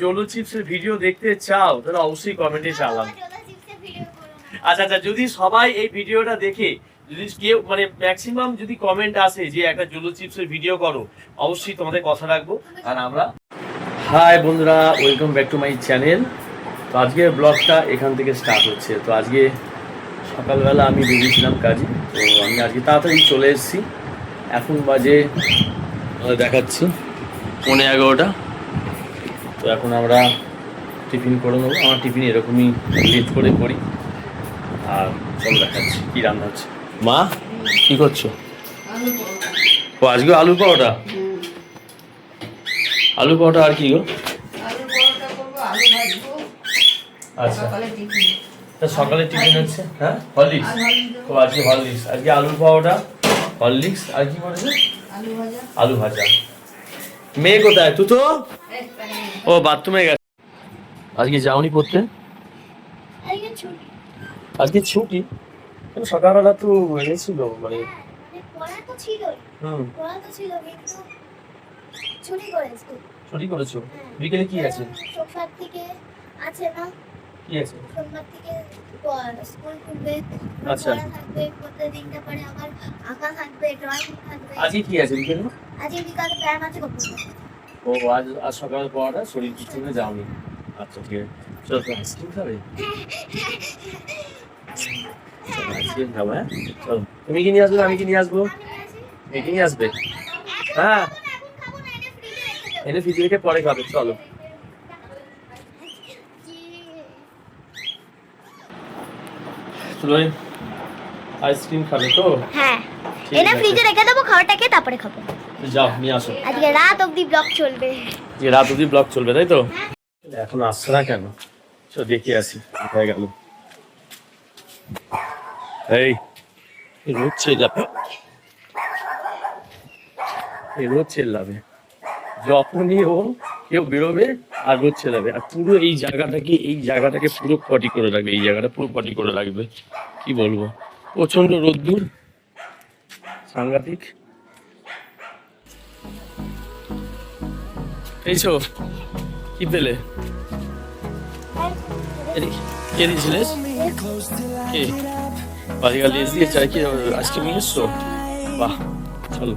Zolo চিপসের video দেখতে চাও তাহলে অবশ্যই কমেন্টে জানাও। আচ্ছা আচ্ছা, যদি সবাই এই ভিডিওটা দেখে যদি কেউ মানে ম্যাক্সিমাম যদি কমেন্ট আসে যে একটা জোলো চিপসের ভিডিও করো, অবশ্যই তোমাদের কথা রাখবো। আর আমরা হাই বন্ধুরা, welcome back to my channel. তো আজকের ব্লগটা এখান থেকে স্টার্ট হচ্ছে। তো আজকে সকালবেলা আমি বেরিয়েছিলাম কাজে, তো আমি আজকে তাড়াতাড়ি চলে এসেছি। এখন বাজে দেখাচ্ছি 11:30। তো এখন আমরা টিফিন করে নেবো। আমার টিফিন এরকমই লেট করে করি। আর চলো দেখাচ্ছি কী রান্না হচ্ছে। মা কী করছো? ও আজকে আলু পরোটা। আলু পরোটা আর কি গো? আচ্ছা, সকালে টিফিন হচ্ছে হ্যাঁ হরলিক্স। ও আজকে হরলিক্স, আজকে আলু পরোটা হরলিক্স। আর কি করেছে? আলু ভাজা। মেয়ে কোথায়? তুই তো ও বাথরুমে গেছে। আজকে যাওনি পড়তে? আজকে ছুটি। সকালবেলা তো এনেছিল মানে ছুটি করেছো। বিকেলে কি আছে? কি আছে? আচ্ছা, আজকে কি আছে বিকেলে? ও আজ সকালে পড়াটা শরীর কিছু না যাওনি। আচ্ছা ঠিক আছে, চলো তো আইসক্রিম খাবে? আইসক্রিম খাবো হ্যাঁ। চলো, তুমি কি নিয়ে আসবে আমি কি নিয়ে আসবো? মেয়ে নিয়ে আসবে হ্যাঁ, এনে ফ্রিজে রেখে পরে খাবে। চলো আইসক্রিম খাবে তো? হ্যাঁ, এনে ফ্রিজে রেখে দেবো, খাবারটাকে তারপরে খাবো। যাও নিয়ে আসো। আজকে রাত অবধি ব্লগ চলবে। যে রাত অবধি ব্লগ চলবে তাই তো? এখন আসছে না কেন? চলো দেখে আসি কোথায় গেল। এই রোজ চেল্লাবে, রোজ চেল্লাবে যখনই ও কেউ বেরোবে আর রোজ চেল্লাবে। আর পুরো এই জায়গাটাকে পুরো পটি করে রাখবে। এই জায়গাটা পুরো পটি করে রাখবে। কি বলবো, প্রচন্ড রোদ্দুর, সাংঘাতিক। এইছো কি পেলে? কে দিয়েছিলিস? কে বাড়িগাল লেস দিয়ে চাই কি আজকে নিয়ে এসছো? বাহ, চলো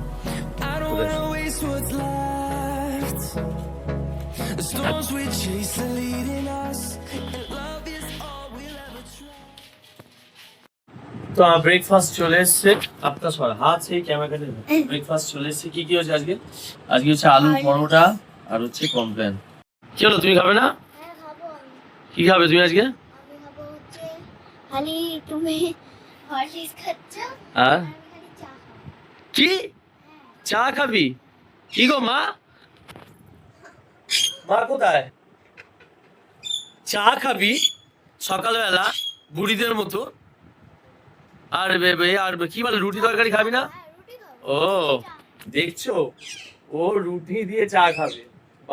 তো ব্রেকফাস্ট চলে এসছে। আপনার সর হাত সেই ক্যামেরা ব্রেকফাস্ট চলে এসছে। কি কি হচ্ছে আজকে? আজকে হচ্ছে আলু পরোটা আর হচ্ছে কমপ্লেন। কি হলো, তুমি খাবে না? কি খাবে তুমি আজকে? খালি তুমি হরলিক্স খাচ্ছ আর কি চা খাবি? কি গো মা, মা কোথায়? চা খাবি সকালবেলা বুড়িদের মতো? আর আর কি বলে রুটি তরকারি খাবি না? ও দেখছো, ও রুটি দিয়ে চা খাবে।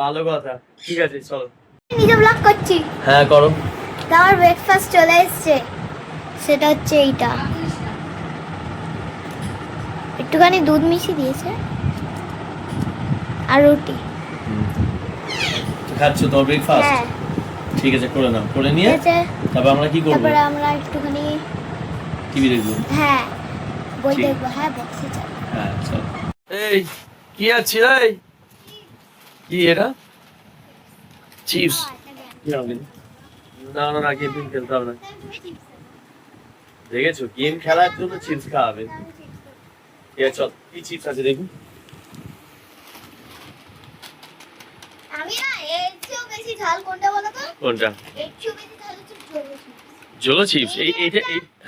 ভালো কথা, ঠিক আছে চলো। নিজে ব্লগ করছি। হ্যাঁ করো। আমার ব্রেকফাস্ট চলে এসেছে, সেটা হচ্ছে এইটা। একটুখানি দুধ মিশিয়ে দিয়েছে আর রুটি। খাচ্ছো তো ব্রেকফাস্ট? হ্যাঁ ঠিক আছে, করে নাও। করে নিয়ে তারপর আমরা কি করব? তারপরে আমরা একটুখানি টিভি দেখবো। হ্যাঁ বই দেখবো। হ্যাঁ বক্সে যাবো। হ্যাঁ চল। এই কি আছে? এই কি এটা? চিপস? কি হবে? না না না, গেম খেলতে হবে না। দেখেছো, গেম খেলার জন্য চিপস খাওয়াবে। ঠিক আছে চল, কি চিপস আছে দেখুন। আমি না এর চেয়েও বেশি ঝাল কোনটা বলো তো? কোনটা? এর চেয়েও বেশি ঝাল হচ্ছে জোলো চিপস। Zolo chips? এইটা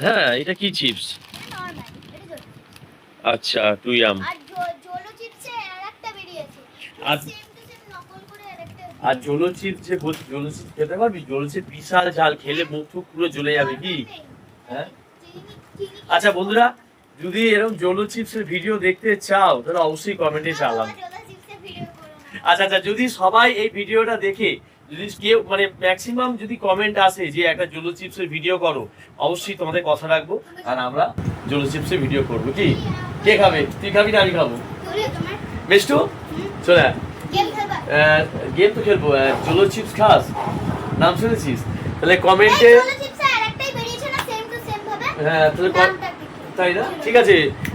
হ্যাঁ, এটা কি চিপস? নরমাল এটা জোলো। আচ্ছা টুইয়াম। আর জোলো চিপসে আরেকটা বেরিয়েছে। আর সেম টু সেম নকল করে আরেকটা। আর জোলো চিপস যে জোলো চিপস খেতে পারবি? জোলো চিপস বিশাল ঝাল, খেলে মুখ টুক পুরো জ্বলে যাবে। কি হ্যাঁ? আচ্ছা বন্ধুরা, যদি এরকম জোলো চিপসের ভিডিও দেখতে চাও তাহলে অবশ্যই কমেন্টে জানাও। আচ্ছা আচ্ছা, যদি সবাই এই ভিডিওটা দেখে যদি কেউ মানে ম্যাক্সিমাম যদি কমেন্ট আসে যে একটা জোলো চিপসের ভিডিও করো, অবশ্যই তোমাদের কথা রাখবো। আর আমরা জোলো চিপসের ভিডিও করবো। কি কে খাবে? তুই খাবি না আমি খাবো? মিষ্টু চলে গেম খেলবা? গেম তো খেলবো। জোলো চিপস খাস? নাম শুনেছিস? তাহলে কমেন্টে এই জোলো চিপসে আরেকটাই বেরিয়েছে না সেম টু সেম ভাবে? হ্যাঁ তাহলে নামটা কি? তাই না? ঠিক আছে,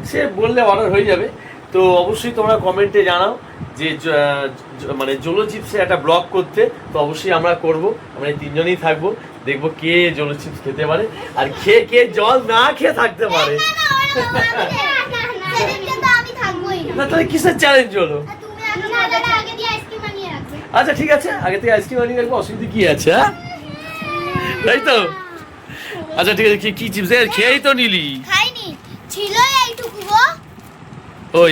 সে বললে অর্ডার হয়ে যাবে। তো অবশ্যই তোমরা কমেন্টে জানাও যে মানে জোলো চিপসে একটা ব্লগ করতে। তো অবশ্যই আমরা করব, আমরা এই তিনজনই থাকবো, দেখবো কে জোলো চিপস খেতে পারে আর কে জল না খেয়ে থাকতে পারে। সেদিনকে তো আমি থাকবোই না। না তাহলে কিসের চ্যালেঞ্জ হলো? আর তুমি এখন অর্ডারটা আগে দিয়ে আইসক্রিম বানিয়ে রাখবে। আচ্ছা ঠিক আছে, আগে থেকে আইসক্রিম আনিয়ে রাখবো, অসুবিধা কি আছে? হ্যাঁ তাই তো। আচ্ছা ঠিক আছে, কি চিপস খেয়েই তো নিলি? খাইনি, ছিল এইটুকু গো। ওই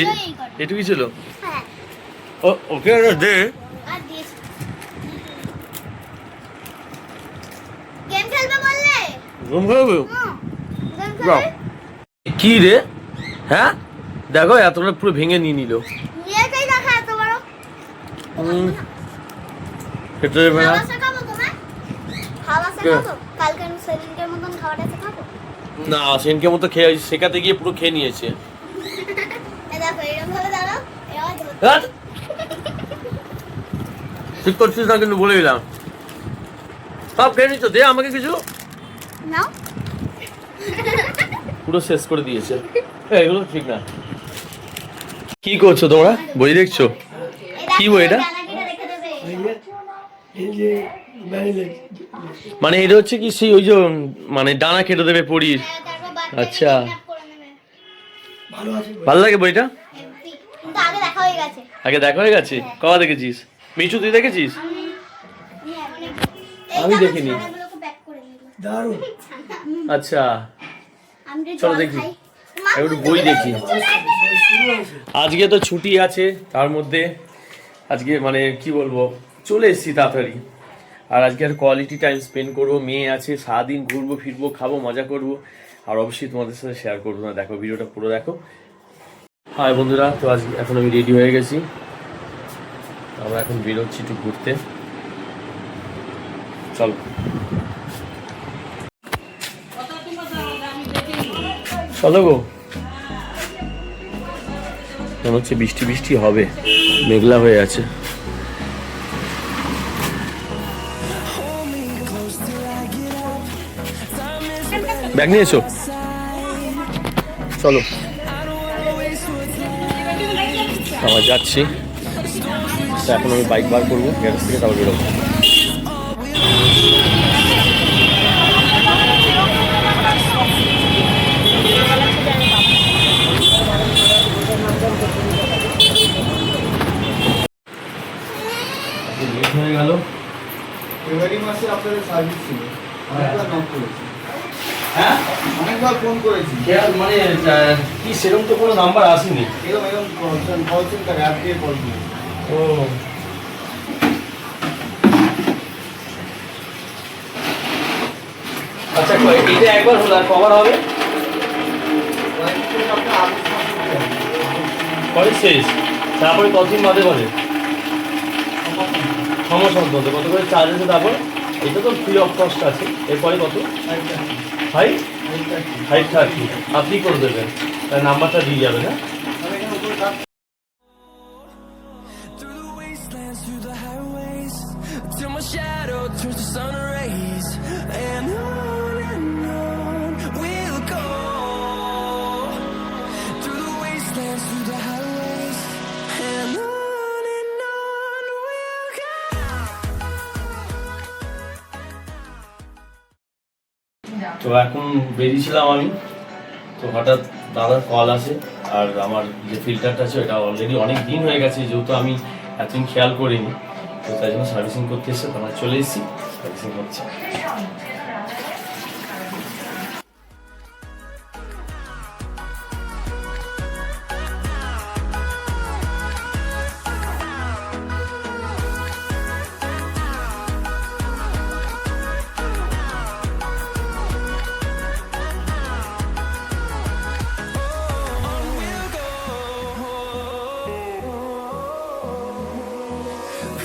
এটুকুই ছিল। হ্যাঁ, ওকে দে। আর দিয়েছি। গেম খেলবে বললে? ঘুম খাবে? গেম যাও। খেলবে? কি রে? হ্যাঁ দেখো এতটা পুরো ভেঙে নিয়ে নিল। নিয়েছেই দেখা এত বড়। খেতে দেবে না? খাওয়া শেখাবো তোমায়? খাওয়া শেখাবো? কালকে আমি সেদিনকের মতন খাওয়াটা শেখাবো? না সেনকে মতো খেয়ে শেখাতে গিয়ে পুরো খেয়ে নিয়েছে। এ দেখো এরকম ভাবে দাঁড়াও, এবার ধরো। হ্যাঁ? ঠিক করছিস না কিন্তু বলে দিলাম। সব খেয়ে নিচ্ছ, দে আমাকে কিছু। নাও। পুরো শেষ করে দিয়েছে। এগুলো ঠিক না। কি করছো তোমরা? বই দেখছো? কি বই এটা? ডানা কেটে রেখে দেবে। মানে এটা হচ্ছে কি সেই ওই যে মানে ডানা কেটে দেবে পরীর। হ্যাঁ, তারপর বাচ্চাকে আচ্ছা। kidnap করে নেবে। ভালো লাগে বইটা? কিন্তু আগে দেখা হয়ে গেছে। আগে দেখা হয়ে গেছে? কবে দেখেছিস? মিঠু তুই দেখেছিস? আমি দেখিনি। ছানাগুলোকে প্যাক করে নিলাম। দারুণ। আচ্ছা আমি যে চলো জল দেখি। খাই। মা, একটু বই দেখি। আজকে তো ছুটি আছে, তার মধ্যে আজকে মানে কি বলবো চলে এসেছি তাড়াতাড়ি। আর আজকে আর কোয়ালিটি টাইম স্পেন্ড করবো, মেয়ে আছে, সারাদিন ঘুরবো ফিরবো খাবো মজা করবো। আর অবশ্যই তোমাদের সাথে শেয়ার করবো, না দেখো ভিডিওটা পুরো দেখো। হাই বন্ধুরা, তো আজ এখন আমি রেডি হয়ে গেছি, আমরা এখন বেরোচ্ছি একটু ঘুরতে। চলো চলো গো। মনে হচ্ছে বৃষ্টি বৃষ্টি হবে, মেঘলা হয়ে আছে। ব্যাগ নিয়ে এসো, চলো আমরা যাচ্ছি। তো এখন আমি বাইক বার করবো গ্যারেজ থেকে, তারপর বেরোবো। লেট হয়ে গেল। ফেব্রুয়ারি মাসে আপনাদের সার্ভিস ছিল, অনেকবার নক করেছি, হ্যাঁ অনেকবার ফোন করেছি, মানে কি সেরকম তো কোনো নাম্বার আসেনি। এরকম কল সেন্টার অ্যাপ দিয়ে কল করেছি। ও আচ্ছা, এটা একবার হলো আর কভার হবে কয়েকদিন আপনার আগস্ট মাসে দিতে হবে। পরে শেষ, তারপরে কতদিন বাদে বাদে সমস্যা মতো কত করে চার্জ আছে। তারপর এটা তো ফ্রি অফ কস্ট আছে, এরপরে কত? 530 আপনি করে দেবেন, তার নাম্বারটা দিয়ে যাবেন। হ্যাঁ Through the wastelands, through the highways, till my shadow turns to sun rays, and on we'll go. Through the wastelands, through the highways, and on we'll go. তো এখন বেরিয়েছিলাম আমি, তো হঠাৎ দাদার কল আসে। আর আমার যে ফিল্টারটা আছে ওটা অলরেডি অনেক দিন হয়ে গেছে, যেহেতু আমি এতদিন খেয়াল করিনি, তো তাই জন্য সার্ভিসিং করতে এসে তো আমরা চলে এসেছি, সার্ভিসিং হচ্ছে।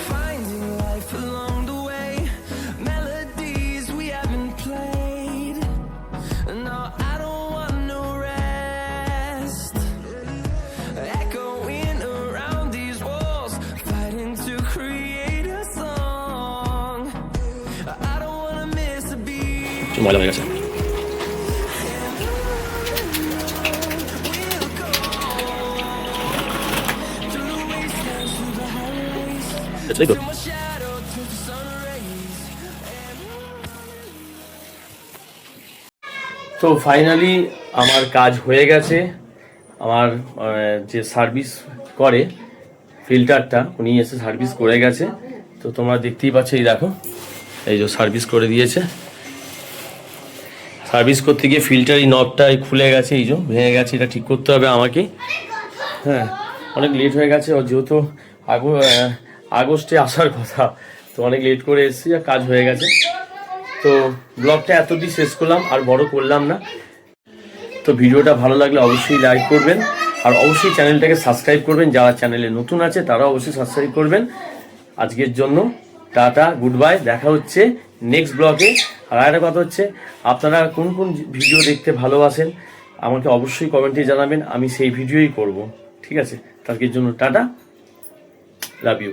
Finding life along the way, melodies we haven't played. মজা হয়ে গেছে। এই তো তো ফাইনালি আমার কাজ হয়ে গেছে। আমার যে সার্ভিস করে ফিল্টারটা উনি এসে সার্ভিস করে গেছে। তো তোমরা দেখতেই পাচ্ছ, এই দেখো এই যে সার্ভিস করে দিয়েছে। সার্ভিস করতে গিয়ে ফিল্টার এই নবটা খুলে গেছে, এই যে ভেঙে গেছে, এটা ঠিক করতে হবে আমাকে। হ্যাঁ, অনেক লেট হয়ে গেছে, ও যেহেতু আগস্টে আসার কথা, তো অনেক লেট করে এসেছি, আর কাজ হয়ে গেছে। তো ব্লগটা এতটি শেষ করলাম, আর বড় করলাম না। তো ভিডিওটা ভালো লাগলে অবশ্যই লাইক করবেন, আর অবশ্যই চ্যানেলটাকে সাবস্ক্রাইব করবেন। যারা চ্যানেলে নতুন আছে তারা অবশ্যই সাবস্ক্রাইব করবেন। আজকের জন্য টাটা, গুড বাই, দেখা হচ্ছে নেক্সট ব্লগে। আর একটা কথা হচ্ছে, আপনারা কোন কোন ভিডিও দেখতে ভালোবাসেন আমাকে অবশ্যই কমেন্টে জানাবেন, আমি সেই ভিডিওই করব। ঠিক আছে, তার জন্য টাটা, লাভ ইউ।